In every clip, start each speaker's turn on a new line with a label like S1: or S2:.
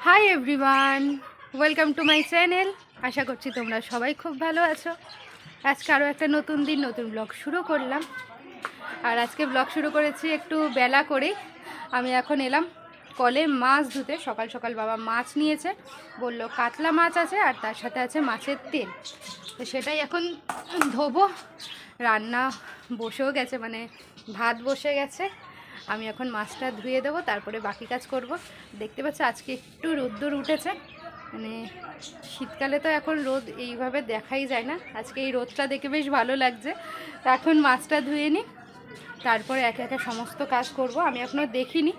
S1: High everyone, welcome to my channel. আশা করছি তোমরা সবাই খুব ভালো আছো। আজকে আরও একটা নতুন দিন, নতুন ব্লগ শুরু করলাম। আর আজকে ব্লগ শুরু করেছি একটু বেলা করে। আমি এখন এলাম কলে মাছ ধুতে। সকাল সকাল বাবা মাছ নিয়েছে, বললো কাতলা মাছ আছে আর তার সাথে আছে মাছের তেল। তো সেটাই এখন ধোবো। রান্না বসেও গেছে, মানে ভাত বসে গেছে। আমি এখন মাছটা ধুয়ে দেবো, তারপরে বাকি কাজ করব। দেখতে পাচ্ছ আজকে একটু রোদ্দুর উঠেছে, মানে শীতকালে তো এখন রোদ এইভাবে দেখাই যায় না। আজকে এই রোদটা দেখে বেশ ভালো লাগছে। তো এখন মাছটা ধুয়ে নিই, তারপরে একে একে সমস্ত কাজ করব। আমি এখনও দেখিনি,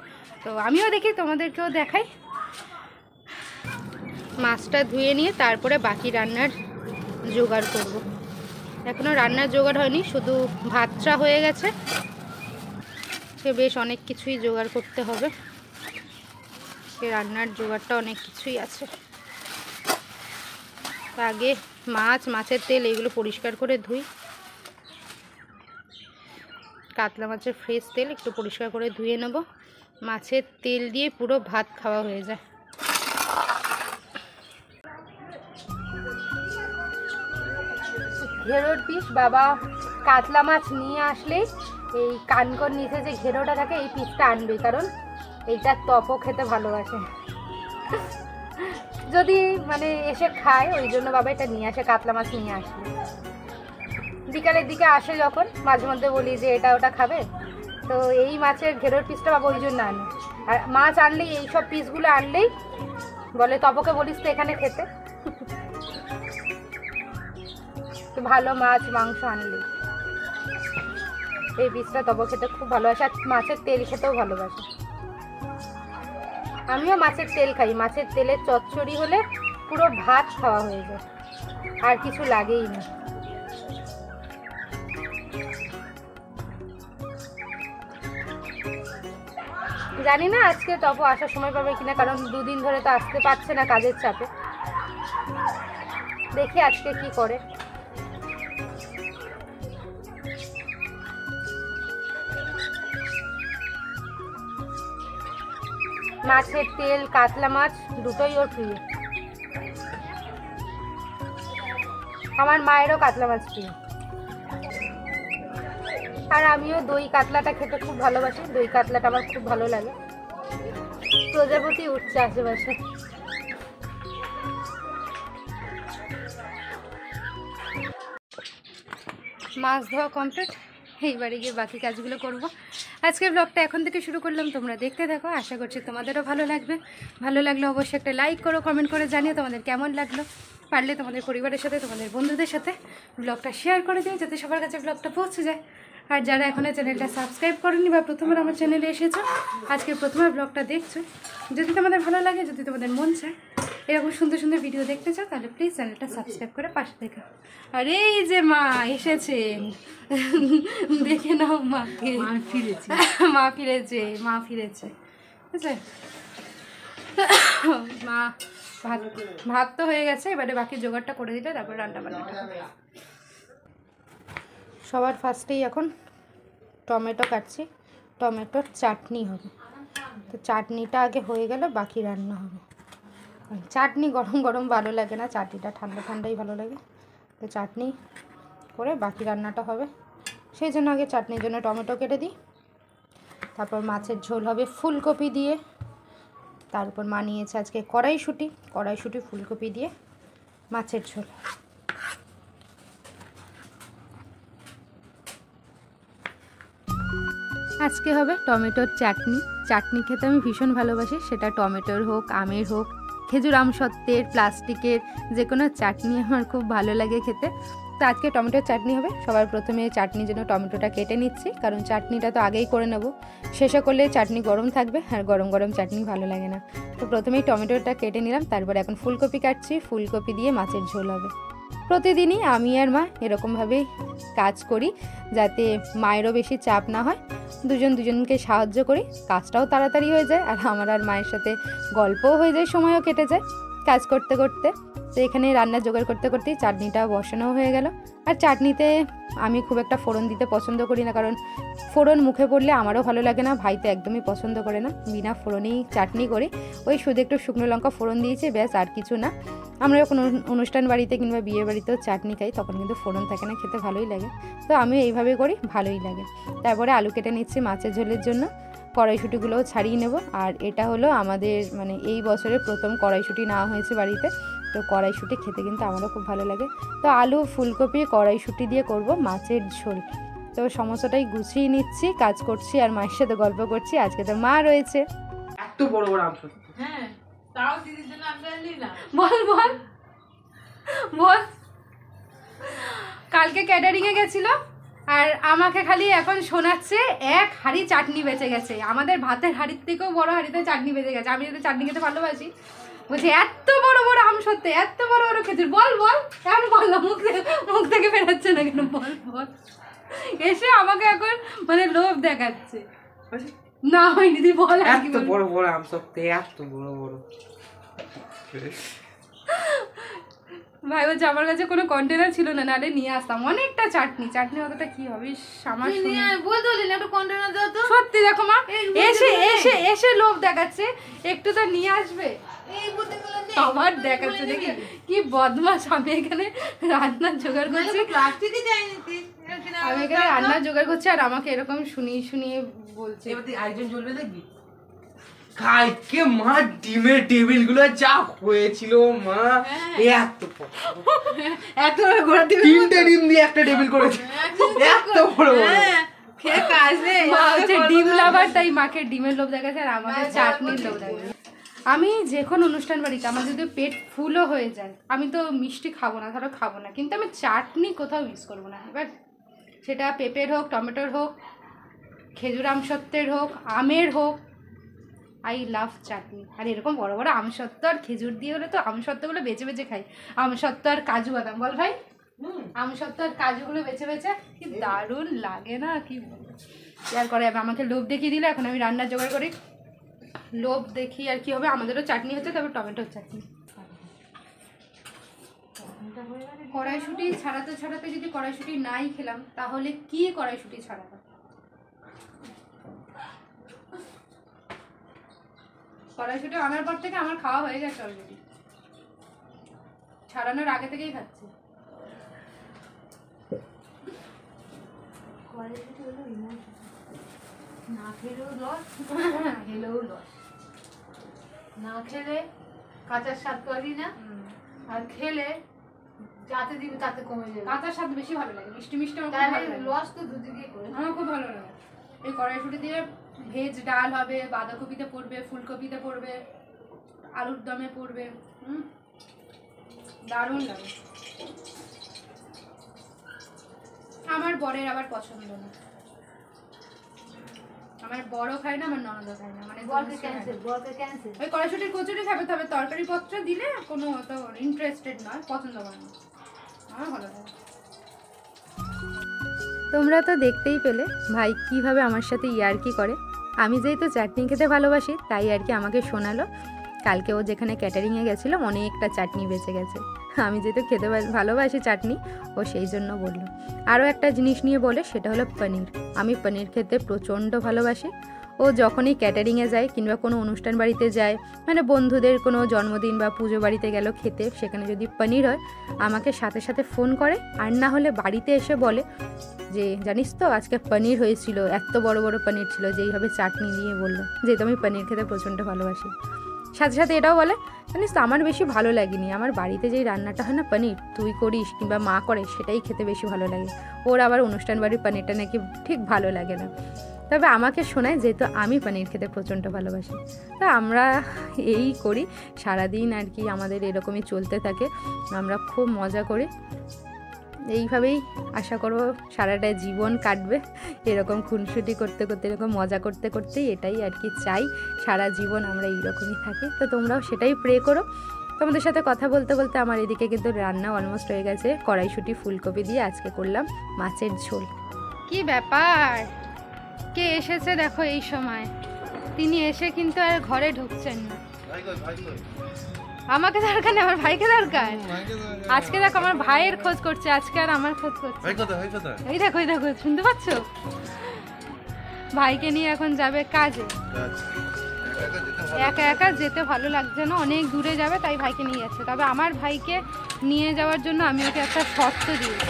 S1: তো আমিও দেখি, তোমাদেরকেও দেখাই। মাছটা ধুয়ে নিয়ে তারপরে বাকি রান্নার জোগাড় করব। এখনও রান্নার জোগাড় হয়নি, শুধু ভাতটা হয়ে গেছে। বেশ অনেক কিছুই জোগাড় করতে হবে, সে রান্নার জোগাড়টা অনেক কিছুই আছে। আগে মাছের তেল এগুলো পরিষ্কার করে ধুই। কাতলা মাছের ফ্রেশ তেল একটু পরিষ্কার করে ধুয়ে নেব। মাছের তেল দিয়ে পুরো ভাত খাওয়া হয়ে যায়। ঘেরোর পিস বাবা কাতলা মাছ নিয়ে আসলেই এই কানকর নিচে যে ঘেরোটা থাকে এই পিসটা আনবে, কারণ এইটা তপও খেতে ভালোবাসে। যদি মানে এসে খায়, ওই জন্য বাবা এটা নিয়ে আসে, কাতলা মাছ নিয়ে আসলে। বিকালের দিকে আসে যখন, মাঝে মধ্যে বলি যে এটা ওটা খাবে, তো এই মাছের ঘেরোর পিসটা বাবা ওই জন্য আনে। আর মাছ আনলেই, এইসব পিসগুলো আনলেই বলে তপকে বলিস তো এখানে খেতে। তো ভালো মাছ মাংস আনলে এই পিসটা তপ খেতে খুব ভালোবাসে। আর মাছের তেল খেতেও ভালোবাসে। আমিও মাছের তেল খাই। মাছের তেলের চচ্চড়ি হলে পুরো ভাত খাওয়া হয়ে যায়, আর কিছু লাগেই না। জানি না আজকে তপ আসার সময় পাবে কিনা, কারণ দুদিন ধরে তো আসতে পারছে না কাজের চাপে। দেখি আজকে কি করে। মাছের তেল, কাতলা মাছ দুটোই ওর প্রিয়। আমার মায়েরও কাতলা মাছ প্রিয়। আর আমিও দই কাতলাটা খেতে খুব ভালোবাসি। দই কাতলাটা আমার খুব ভালো লাগে। প্রজাপতি উঠছে আশেপাশে। মাছ ধোয়া কমপ্লিট, এইবারে গিয়ে বাকি কাজগুলো করব। আজকের ব্লগটা এখন থেকে শুরু করলাম, তোমরা দেখতে থাকো। আশা করছি তোমাদেরও ভালো লাগবে। ভালো লাগলে অবশ্যই একটা লাইক করো, কমেন্ট করে জানিও তোমাদের কেমন লাগলো। পারলে তোমাদের পরিবারের সাথে, তোমাদের বন্ধুদের সাথে ব্লগটা শেয়ার করে দিও, যাতে সবার কাছে ব্লগটা পৌঁছে যায়। আর যারা এখনও চ্যানেলটা সাবস্ক্রাইব করেনি বা প্রথমবার আমার চ্যানেলে এসেছো, আজকে প্রথমবার ব্লগটা দেখছো, যদি তোমাদের ভালো লাগে, যদি তোমাদের মন চায় এরকম সুন্দর সুন্দর ভিডিও দেখতে চাও, তাহলে প্লিজ চ্যানেলটা সাবস্ক্রাইব করে পাশে দেখো। আর এই যে মা এসেছেন, দেখে নাও মাকে। মা ফিরেছে বুঝলে। মা ভাত তো হয়ে গেছে, এবারে বাকি জোগাড়টা করে দিলে তারপর রান্না বান্নাটা হবে। সবার ফার্স্টেই এখন টমেটো কাটছি, টমেটোর চাটনি হবে। তো চাটনিটা আগে হয়ে গেলে বাকি রান্না হবে। চাটনি গরম গরম ভালো লাগে না, চাটনিটা ঠান্ডা ঠান্ডাই ভালো লাগে। তো চাটনি করে বাকি রান্নাটা হবে, সেই জন্য আগে চাটনির জন্য টমেটো কেটে দিই। তারপর মাছের ঝোল হবে ফুলকপি দিয়ে। তারপর মা নিয়েছে আজকে কড়াইশুঁটি ফুলকপি দিয়ে মাছের ঝোল। আজকে হবে টমেটোর চাটনি। চাটনি খেতে আমি ভীষণ ভালোবাসি, সেটা টমেটোর হোক, আমের হোক, খেজুর আমসত্ত্বের, প্লাস্টিকের, যে কোনো চাটনি আমার খুব ভালো লাগে খেতে। তো আজকে টমেটোর চাটনি হবে। সবার প্রথমে চাটনির জন্য টমেটোটা কেটে নিচ্ছি, কারণ চাটনিটা তো আগেই করে নেব। শেষে করলে চাটনি গরম থাকবে, আর গরম গরম চাটনি ভালো লাগে না। তো প্রথমেই টমেটোটা কেটে নিলাম, তারপর এখন ফুলকপি কাটছি। ফুলকপি দিয়ে মাছের ঝোল হবে। প্রতিদিনই আমি আর মা এরকমভাবেই কাজ করি, যাতে মায়েরও বেশি চাপ না হয়। দুজনকে সাহায্য করি, কাজটাও তাড়াতাড়ি হয়ে যায়, আর আমার আর মায়ের সাথে গল্পও হয়ে যায়, সময়ও কেটে যায় কাজ করতে করতে। তো এখানে রান্না জোগাড় করতে করতেই চাটনিটা বসানো হয়ে গেল। আর চাটনিতে আমি খুব একটা ফোড়ন দিতে পছন্দ করি না, কারণ ফোড়ন মুখে পড়লে আমারও ভালো লাগে না, ভাই তো একদমই পছন্দ করে না। বিনা ফোড়নেই চাটনি করি, ওই শুধু একটু শুকনো লঙ্কা ফোড়ন দিয়েছি, ব্যাস, আর কিছু না। আমরা যখন অনুষ্ঠান বাড়িতে কিংবা বিয়ে বাড়িতেও চাটনি খাই তখন কিন্তু ফোড়ন থাকে না, খেতে ভালোই লাগে। তো আমি এইভাবে করি, ভালোই লাগে। তারপরে আলু কেটে নিচ্ছি মাছের ঝোলের জন্য, কড়াইশুঁটিগুলোও ছাড়িয়ে নেব। আর এটা হলো আমাদের মানে এই বছরের প্রথম কড়াইশুঁটি নেওয়া হয়েছে বাড়িতে, তো কড়াইশুঁটি খেতে কিন্তু আমারও খুব ভালো লাগে। তো আলু ফুলকপি কড়াইশুঁটি দিয়ে করব মাছের ঝোল। তো সমস্যাটাই গুছিয়ে নিচ্ছি, কাজ করছি আর মায়ের সাথে গল্প করছি। আজকে তো মা রয়েছে।
S2: এত বড় বড় আম সত্যি।
S3: হ্যাঁ, তাও দিদির জন্য আমি আনলি না।
S1: বল বল বল। কালকে ক্যাটারিংয়ে গেছিল আর আমাকে খালি এখন শোনাচ্ছে এক হাঁড়ি চাটনি বেঁচে গেছে, আমাদের ভাতের হাঁড়ির থেকেও বড় হাঁড়িতে চাটনি বেঁচে গেছে। আমি যদি চাটনি খেতে ভালোবাসি, বলছি এত বড় বড় আম সত্যি, এত বড় বড় খেজুর। বল বল, এখন বললো, মুখ থেকে বেরোচ্ছে না কেন, বল বল। এসে আমাকে এখন মানে লোভ দেখাচ্ছে। না হয়নি, দিদি বল।
S2: এত বড় বড় আম সত্যি, এত বড় বড়।
S1: ভাই বলছে আমার কাছে কোনো কন্টেনার ছিল না, নাহলে নিয়ে আসতাম অনেকটা চাটনি। চাটনি অতটা কি হবে, আমার
S3: বলতে বলি না, একটু কন্টেনার দাও তো।
S1: সত্যি দেখো মা, এসে এসে এসে লোভ দেখাচ্ছে, একটু তো নিয়ে আসবে।
S3: এই বুদ্ধিগুলো নেই,
S1: আবার দেখাচ্ছে, দেখি কি বদমাশ। আমি এখানে রান্নার জোগাড় করছি,
S3: প্লাস্টিকই যাই নিতে।
S1: আমি এখানে রান্নার জোগাড় করছি আর আমাকে এরকম শুনিয়ে শুনিয়ে বলছে।
S2: এবার তুই আরেকজন জ্বলবে দেখবি। কালকে মা ডিমের টেবিল গুলো যা হয়েছিল মা, এত
S3: এত গোড়া দিবে,
S2: 3টে ডিম দিয়ে একটা টেবিল করেছে, এত বড় বড়।
S3: খেয়ে কাজ নেই।
S1: মা হচ্ছে ডিম লাভার, তাই মাকে ডিমের লোভ দেখাচ্ছে আর আমাকে চাটনির লোভ দেখাচ্ছে। আমি যে কোনো অনুষ্ঠান বাড়িতে আমার যদি পেট ফুলও হয়ে যায়, আমি তো মিষ্টি খাবো না, ধরো খাবো না, কিন্তু আমি চাটনি কোথাও মিস করবো না। এবার সেটা পেঁপের হোক, টমেটোর হোক, খেজুর আমসত্ত্বের হোক, আমের হোক, আই লাভ চাটনি। আর এরকম বড় বড় আমসত্ত্ব আর খেজুর দিয়ে হলে তো আমসত্ত্বগুলো বেছে বেছে খাই। আমসত্ত্ব আর কাজু বাদাম, বল ভাই, আমসত্ত্ব আর কাজুগুলো বেছে বেছে কি দারুণ লাগে না, কি আর করে। আমাকে লোভ দেখিয়ে দিলে, এখন আমি রান্নার জোগাড় করি। লোভ দেখি আর কি হবে, আমাদেরও চাটনি হচ্ছে, তারপর টমেটোর চাটনি। কড়াইশুঁটি ছাড়াতে ছাড়াতে যদি কড়াইশুঁটি নাই খেলাম, তাহলে কি কড়াইশুঁটি ছাড়াবো? কড়াইশুঁটি আনার পর থেকে আমার খাওয়া হয়ে গেছে অলরেডি, ছাড়ানোর আগে থেকেই খাচ্ছি।
S3: না খেলেও লস, খেলেও লস। না খেলে কাঁচার স্বাদ পাবি না, আর খেলে যাতে দিবি তাতে কমে যাবে।
S1: কাঁচার স্বাদ বেশি ভালো লাগে, মিষ্টি মিষ্টি আমার খুব
S3: তাহলে
S1: ভালো লাগে।
S3: লস তো দুদিকে করে।
S1: আমার খুব ভালো লাগে। এই কড়াইশুঁটি দিয়ে ভেজ ডাল হবে, বাঁধাকপিতে পড়বে, ফুলকপিতে পড়বে, আলুর দমে পড়বে, দারুণ লাগে। আমার বরের আবার পছন্দ না, আমার বড় খায় না, আমার ননদও খায় না, মানে
S3: বলকে ক্যান্সেল, বলকে ক্যান্সেল।
S1: ওই কড়াইশুঁটির কচুরি খাবে, তবে তরকারি পত্র দিলে কোনো অত ইন্টারেস্টেড নয়, পছন্দ করে না, আমার ভালো লাগে। তোমরা তো দেখতেই পেলে ভাই কিভাবে আমার সাথে ইয়ার্কি করে। আমি যেহেতু চাটনি খেতে ভালোবাসি, তাই আর কি আমাকে শোনালো কালকে ও যেখানে ক্যাটারিংয়ে গেছিলো অনেকটা চাটনি বেঁচে গেছে। আমি যেহেতু খেতে ভালোবাসি চাটনি, ও সেই জন্য বললো। আরও একটা জিনিস নিয়ে বলে, সেটা হলো পনির। আমি পনির খেতে প্রচণ্ড ভালোবাসি। ও যখনই ক্যাটারিংয়ে যায় কিংবা কোনো অনুষ্ঠান বাড়িতে যায়, মানে বন্ধুদের কোনো জন্মদিন বা পুজো বাড়িতে গেল খেতে, সেখানে যদি পনির হয় আমাকে সাথে সাথে ফোন করে, আর না হলে বাড়িতে এসে বলে যে জানিস তো আজকে পনির হয়েছিল, এত বড় বড় পনির ছিল, যেইভাবে চাটনি দিয়ে বললো। যেহেতু আমি পনির খেতে প্রচণ্ড ভালোবাসি, সাথে সাথে এটাও বলে জানিস তো আমার বেশি ভালো লাগেনি, আমার বাড়িতে যেই রান্নাটা হয় না পনির, তুই করিস কিংবা মা করে, সেটাই খেতে বেশি ভালো লাগে। ওর আবার অনুষ্ঠান বাড়ির পনিরটা নাকি ঠিক ভালো লাগে না। তবে আমাকে শোনায় যেহেতু আমি পনির খেতে প্রচণ্ড ভালোবাসি। তা আমরা এই করি সারাদিন আর কি, আমাদের এরকমই চলতে থাকে, আমরা খুব মজা করি। এইভাবেই আশা করব সারাটা জীবন কাটবে, এরকম খুনসুটি করতে করতে, এরকম মজা করতে করতেই, এটাই আর কি চাই, সারা জীবন আমরা এইরকমই থাকি। তো তোমরাও সেটাই প্রে করো। তোমাদের সাথে কথা বলতে বলতে আমার এদিকে কিন্তু রান্না অলমোস্ট হয়ে গেছে। কড়াইশুঁটি ফুলকপি দিয়ে আজকে করলাম মাছের ঝোল। কি ব্যাপার, কে এসেছে দেখো এই সময়, তিনি এসে কিন্তু আর ঘরে ঢুকছেন না। আমাকে দরকার নেই, আমার ভাইকে দরকার। আজকে দেখো আমার ভাইয়ের খোঁজ করছে, আজকে আর আমার খোঁজ করছে। এই দেখো এই দেখো, শুনতে পাচ্ছ? ভাইকে নিয়ে এখন যাবে কাজে। একা একা যেতে ভালো লাগছে না, অনেক দূরে যাবে তাই ভাইকে নিয়ে যাচ্ছে। তবে আমার ভাইকে নিয়ে যাওয়ার জন্য আমি ওকে একটা শর্ত দিয়েছি।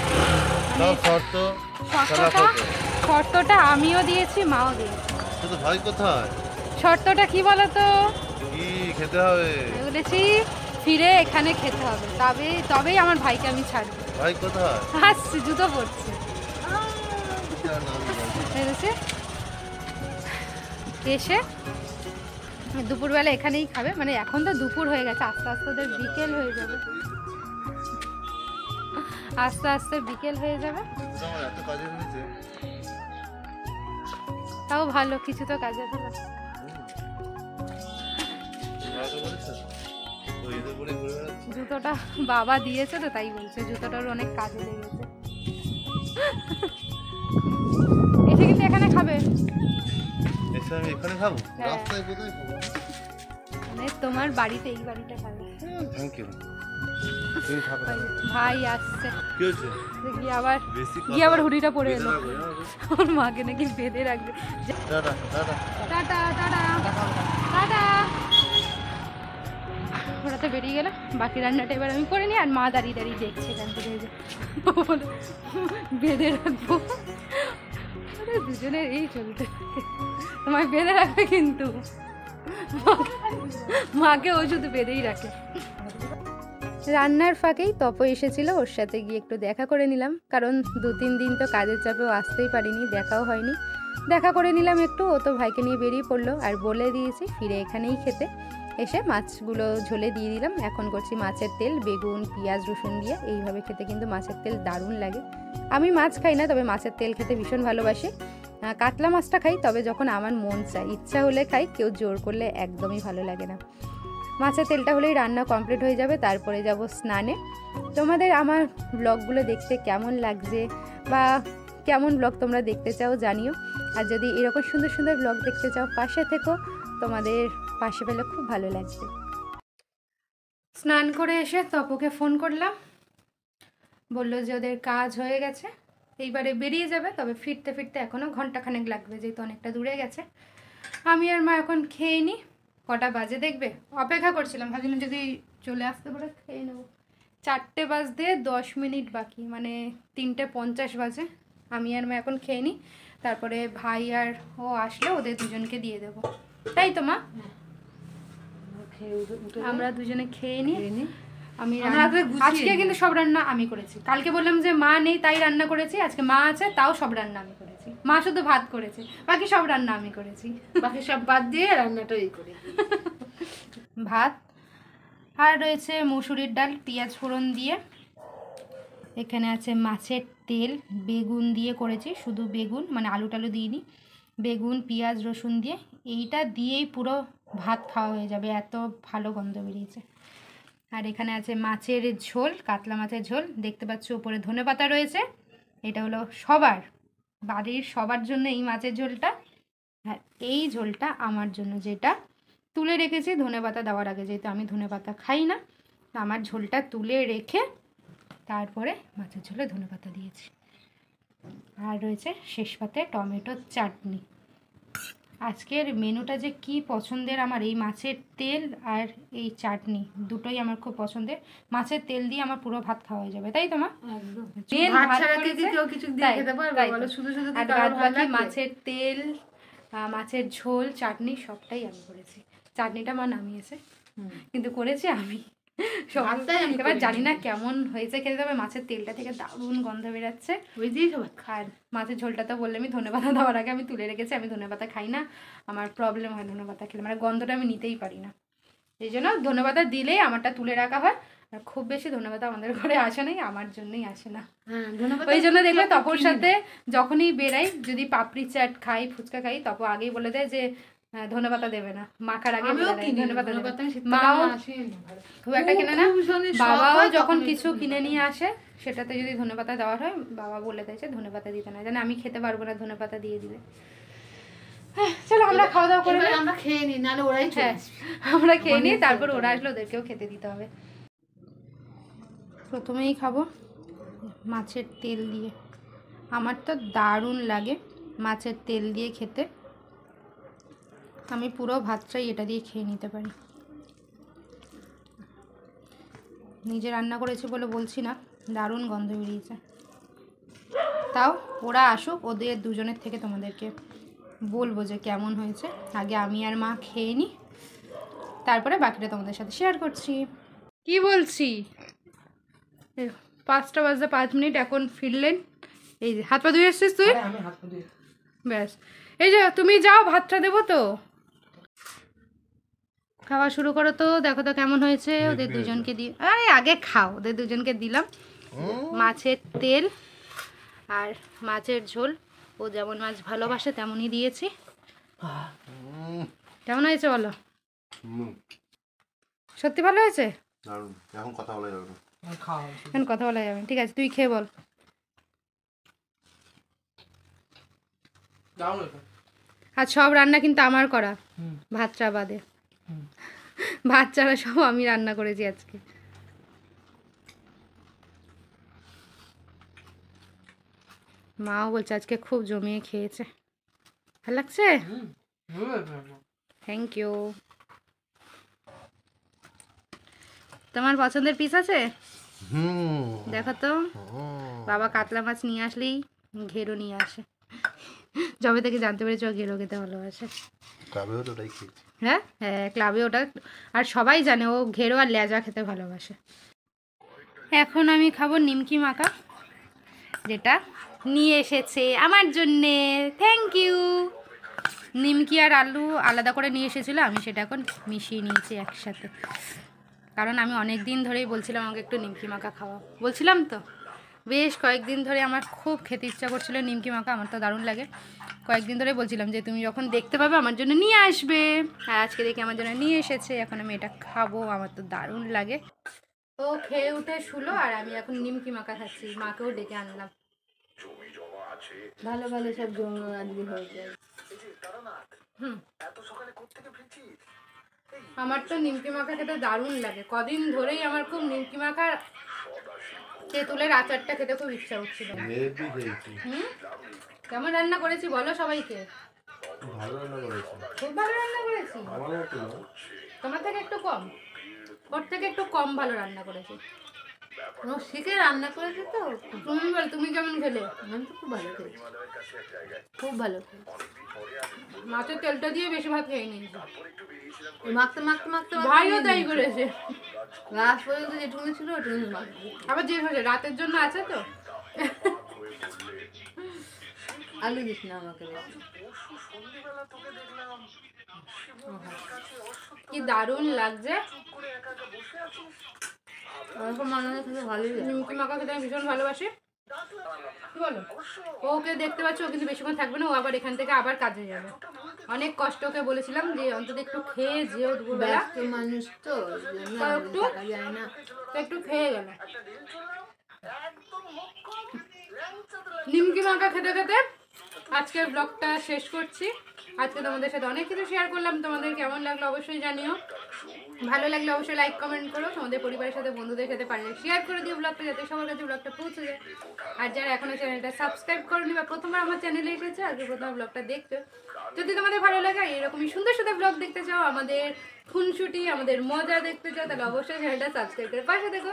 S1: শর্তটা আমিও দিয়েছি, মাও দিয়েছি।
S4: ভাই কোথায়?
S1: শর্তটা কি বলতো?
S4: কি খেতে হবে?
S1: বলেছি ফিরে এখানে খেতে হবে, তবেই আমার ভাইকে আমি ছাড়বো।
S4: ভাই কোথায়?
S1: হাসছি, জুতো পড়ছে। এসে দুপুরবেলা এখানেই খাবে, মানে এখন তো দুপুর হয়ে গেছে, আস্তে আস্তে ওদের বিকেল হয়ে যাবে, আস্তে আস্তে বিকেল হয়ে যাবে।
S4: এত কাজে হয়েছে,
S1: তাও ভালো, কিছু তো কাজে হলো। জুতোটা বাবা দিয়েছে তো তাই বলছে, জুতোটার অনেক কাজে লেগেছে। এসে কিন্তু এখানে খাবে।
S4: আমি এখানে খাবো?
S1: হ্যাঁ।
S4: রাস্তায় কোথায় খাবো?
S1: মানে তোমার বাড়িতে, এই বাড়িতে খাবে।
S4: Thank you. তুমি থাকো।
S1: ভাই আসছে,
S4: কি হয়েছে?
S1: গিয়ে আবার হুডিটা পরে এলো। ওর মাকে নাকি বেঁধে রাখবে।
S4: Tata tata
S1: tata tata tata. ওরা তো বেরিয়ে গেল, বাকি রান্নাটা এবার আমি করে নিই। আর মা দাঁড়িয়ে দাঁড়িয়ে দেখছে এখান থেকে, বলে বেঁধে রাখবো। দুজনের এই চলতে, তোমায় বেঁধে রাখবে কিন্তু, মাকে ও শুধু বেঁধেই রাখে। রান্নার ফাঁকেই তপ এসেছিল, ওর সাথে গিয়ে একটু দেখা করে নিলাম, কারণ 2-3 দিন তো কাজের চাপেও আসতেই পারিনি, দেখাও হয়নি। দেখা করে নিলাম একটু, ও তো ভাইকে নিয়ে বেরিয়ে পড়লো। আর বলে দিয়েছি ফিরে এখানেই খেতে। এসে মাছগুলো ঝোলে দিয়ে দিলাম। এখন করছি মাছের তেল, বেগুন, পেঁয়াজ, রসুন দিয়ে। এইভাবে খেতে কিন্তু মাছের তেল দারুণ লাগে। আমি মাছ খাই না, তবে মাছের তেল খেতে ভীষণ ভালোবাসি। কাতলা মাছটা খাই, তবে যখন আমার মন চায়, ইচ্ছা হলে খাই, কেউ জোর করলে একদমই ভালো লাগে না। মাছের তেলটা হলেই রান্না কমপ্লিট হয়ে যাবে, তারপরে যাব স্নানে। তোমাদের আমার ব্লগগুলো দেখতে কেমন লাগছে, বা কেমন ব্লগ তোমরা দেখতে চাও জানিও। আর যদি এরকম সুন্দর সুন্দর ব্লগ দেখতে চাও, পাশে থেকো, তোমাদের পাশে পেলে খুব ভালো লাগবে। স্নান করে এসে তপকে ফোন করলাম, বললো যে ওদের কাজ হয়ে গেছে, এইবারে বেরিয়ে যাবে, তবে ফিরতে ফিরতে এখনও ঘন্টাখানেক লাগবে, যেহেতু অনেকটা দূরে গেছে। আমি আর মা এখন খেয়ে নিই। কটা বাজে দেখবে, অপেক্ষা করছিলাম, ভাবছিলাম যদি চলে আসতে পারে খেয়ে নেবো। 4টে বাজতে 10 মিনিট বাকি, মানে 3:50 বাজে। আমি আর মা এখন খেয়ে নিই, তারপরে ভাই আর ও আসলে ওদের দুজনকে দিয়ে দেবো, তাই তো মা? আমরা দুজনে খেয়ে নিই। আমি আজকে কিন্তু সব রান্না আমি করেছি। কালকে বললাম যে মা নেই তাই রান্না করেছি, আজকে মা আছে তাও সব রান্না আমি করেছি। মা শুধু ভাত করেছে, বাকি সব রান্না আমি করেছি।
S3: বাকি সব বাদ দিয়ে রান্নাটা এই করি।
S1: ভাত আর রয়েছে মুসুরির ডাল, পেঁয়াজ ফোড়ন দিয়ে। এখানে আছে মাছের তেল, বেগুন দিয়ে করেছি, শুধু বেগুন, মানে আলু টালু দিইনি। বেগুন, পেঁয়াজ, রসুন দিয়ে, এইটা দিয়েই পুরো ভাত খাওয়া হয়ে যাবে, এত ভালো গন্ধ বেরিয়েছে। আর এখানে আছে মাছের ঝোল, কাতলা মাছের ঝোল। দেখতে পাচ্ছ উপরে ধনেপাতা রয়েছে, এটা হলো সবার বাড়ির সবার জন্য এই মাছের ঝোলটা। আর এই ঝোলটা আমার জন্য, যেটা তুলে রেখেছি ধনেপাতা দেওয়ার আগে, যেহেতু আমি ধনেপাতা খাই না, আমার ঝোলটা তুলে রেখে তারপরে মাছের ঝোলে ধনেপাতা দিয়েছি। আর রয়েছে শেষ পাতে টমেটোর চাটনি। আজকের মেনুটা যে কি পছন্দের আমার, এই মাছের তেল আর এই চাটনি দুটোই আমার খুব পছন্দের। মাছের তেল দিয়ে আমার পুরো ভাত খাওয়া হয়ে যাবে, তাই তো মা? মাছের তেল, মাছের ঝোল, চাটনি সবটাই আমি করেছি। চাটনিটা মা নামিয়েছে, কিন্তু করেছি আমি। এবার জানি না কেমন হয়েছে খেতে, তবে মাছের তেলটা থেকে দারুণ গন্ধ বেরাচ্ছে। আর মাছের ঝোলটা তো বললে, আমি ধনেপাতা দেওয়ার আগে আমি তুলে রেখেছি। আমি ধনেপাতা খাই না, আমার প্রবলেম হয় ধনেপাতা খেলে, মানে গন্ধটা আমি নিতেই পারি না। এই জন্য ধনেপাতা দিলেই আমারটা তুলে রাখা হয়। আর খুব বেশি ধনেপাতা আমাদের ঘরে আসে নাই, আমার জন্যই আসে না। ওই জন্য দেখবে তপর সাথে যখনই বেরাই, যদি পাপড়ি চাট খাই, ফুচকা খাই, তপ আগেই বলে দেয় যে ধনেপাতা দেবে না, মাখার আগে ধনেপাতা দেবে। মাও খুব একটা কিনে না, বাবাও যখন কিছু কিনে নিয়ে আসে সেটাতে যদি ধনেপাতা দেওয়ার হয়, বাবা বলে দেয় যে ধনেপাতা দিতে না, জানে আমি খেতে পারবো না ধনেপাতা দিয়ে দিলে। চলো আমরা খাওয়া দাওয়া করে
S3: এবার
S1: নিই।
S3: আমরা খেয়ে নিই, নাহলে ওরাই চলে
S1: হ্যাঁ
S3: আসবে।
S1: আমরা খেয়ে নিই, তারপর ওরা আসলে ওদেরকেও খেতে দিতে হবে। প্রথমেই খাবো মাছের তেল দিয়ে। আমার তো দারুণ লাগে মাছের তেল দিয়ে খেতে। আমি পুরো ভাতটাই এটা দিয়ে খেয়ে নিতে পারি। নিজে রান্না করেছি বলে বলছি না, দারুণ গন্ধ বেরিয়েছে। তাও ওরা আসুক, ওদের দুজনের থেকে তোমাদেরকে বলবো যে কেমন হয়েছে। আগে আমি আর মা খেয়ে নিই, তারপরে বাকিটা তোমাদের সাথে শেয়ার করছি। কি বলছি, 5টা বাজতে 5 মিনিট, এখন ফিরলেন। এই যে হাত পা ধুয়ে এসছিস তুই?
S2: আরে আমি হাত পা ধুয়ে
S1: ব্যাস, এই যে তুমি যাও, ভাতটা দেবো তো। খাওয়া শুরু করো তো, দেখো তো কেমন হয়েছে। ওদের দুজনকে দিয়ে, আরে আগে খাও, ওদের দুজনকে দিলাম মাছের তেল আর মাছের ঝোল। ও যেমন মাছ ভালোবাসে তেমনই দিয়েছি। কেমন হয়েছে বলো? সত্যি ভালো হয়েছে?
S4: দারুণ। এখন কথা বলা যাবে না।
S2: আমার খাওয়া হয়েছে।
S1: এখন কথা বলা যাবে না। ঠিক আছে, তুই খেয়ে বল।
S2: দারুণ হয়েছে।
S1: আর সব রান্না কিন্তু আমার করা,
S2: হুম।
S1: ভাত চা বাদে।
S2: হুম।
S1: ভাত চারা সব আমি রান্না করেছি আজকে। মাও বলছে আজকে খুব জমিয়ে খেয়েছে। ভালো লাগছে?
S2: হুম, ভালো হয়েছে।
S1: Thank you. তোমার পছন্দের পিস আছে?
S4: হুম।
S1: দেখো তো, বাবা কাতলা মাছ নিয়ে আসলেই ঘেরো নিয়ে আসে। যবে থেকে জানতে পেরেছি ও ঘেরো খেতে ভালোবাসে।
S4: তবেও তো ওটাই খেয়েছি।
S1: হ্যাঁ হ্যাঁ, ক্লাবে ওটা, আর সবাই জানে ও ঘেরো আর লেজা খেতে ভালোবাসে। এখন আমি খাবো নিমকি মাখা, যেটা নিয়ে এসেছে আমার জন্যে। Thank you. নিমকি আর আলু আলাদা করে নিয়ে এসেছিলো, আমি সেটা এখন মিশিয়ে নিয়েছি একসাথে। কারণ আমি অনেক দিন ধরেই বলছিলাম আমাকে একটু নিমকি মাখা খাওয়া, বলছিলাম তো বেশ কয়েকদিন ধরে আমার খুব খেতে ইচ্ছা করছিল নিমকি মাখা। আমার তো দারুণ লাগে। কয়েকদিন ধরে বলছিলাম যে তুমি যখন দেখতে পাবে আমার জন্য নিয়ে আসবে, আর আজকে দেখি আমার জন্য নিয়ে এসেছে। এখন আমি এটা খাবো, আমার তো দারুণ লাগে। ও খেয়ে উঠে শুলো, আর আমি এখন নিমকি মাখা খাচ্ছি। মাকেও ডেকে আনলাম।
S3: ভালো ভালো সব জমি আজকে হয়ে যায়।
S1: হুম, আমার তো নিমকি মাখা খেতে দারুণ লাগে। কদিন ধরেই আমার খুব নিমকি মাখার তেঁতুলের আচারটা খেতে খুব ইচ্ছা হচ্ছিল।
S4: মেয়েটি খেয়েছি।
S1: হুম, কেমন রান্না করেছি বলো সবাইকে?
S4: ভালো রান্না করেছে।
S1: খুব ভালো রান্না করেছি।
S4: আমার মতো না।
S1: তোমার থেকে একটু কম, ওর থেকে একটু কম ভালো রান্না করেছি।
S3: ও শিখে রান্না করেছে তো,
S1: তুমি বল, তুমি কেমন খেলে?
S3: আমি তো খুব ভালো খেয়েছি, খুব ভালো খেয়েছি।
S1: মাছের তেলটা দিয়ে বেশি ভাত খেয়ে নিয়েছি।
S3: এই মাখতে মাখতে মাখতে
S1: ভাইও তাই করেছে।
S3: লাস্ট পর্যন্ত যেটুকু ছিল ওটুকু মাখতে।
S1: আবার যে হয়েছে রাতের জন্য আছে তো।
S3: আলু দিস না আমাকে বেশি।
S1: কি দারুণ লাগছে।
S3: ওরকম মানানো খেতে ভালোই লাগে।
S1: নিমকি মাখা খেতে আমি ভীষণ ভালোবাসি। কি বলো? ওকে দেখতে পাচ্ছ, ও কিন্তু বেশিক্ষণ থাকবে না, ও আবার এখান থেকে আবার কাজে যাবে। অনেক কষ্ট ওকে বলেছিলাম যে অন্তত একটু খেয়ে যেও দুপুরবেলা।
S3: ব্যস্ত মানুষ তো, ওই জন্য
S1: তাও
S3: আর
S1: একটু
S3: থাকা যায় না।
S1: তো একটু খেয়ে গেল। নিমকি মাখা খেতে খেতে আজকের ব্লগটা শেষ করছি। আজকে তোমাদের সাথে অনেক কিছু শেয়ার করলাম। তোমাদের কেমন লাগলো অবশ্যই জানিও। ভালো লাগলে অবশ্যই লাইক কমেন্ট করো। তোমাদের পরিবারের সাথে বন্ধুদের সাথে পারলে শেয়ার করে দিও ব্লগটা, যাতে সবার কাছে ব্লগটা পৌঁছে যায়। আর যারা এখনো চ্যানেলটা সাবস্ক্রাইব করনি বা প্রথমবার আমার চ্যানেলে এসেছে, আজকে প্রথম ব্লগটা দেখছো, যদি তোমাদের ভালো লাগে আর এরকমই সুন্দর সুন্দর ব্লগ দেখতে চাও, আমাদের খুনসুটি, আমাদের মজা দেখতে চাও, তাহলে অবশ্যই চ্যানেলটা সাবস্ক্রাইব করে পাশে দেখো।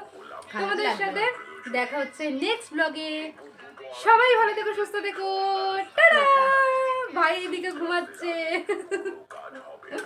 S1: তোমাদের সাথে দেখা হচ্ছে নেক্সট ব্লগে। সবাই ভালো থেকো, সুস্থ থেকো। টাটা। ভাই এদিকে ঘুমাচ্ছে।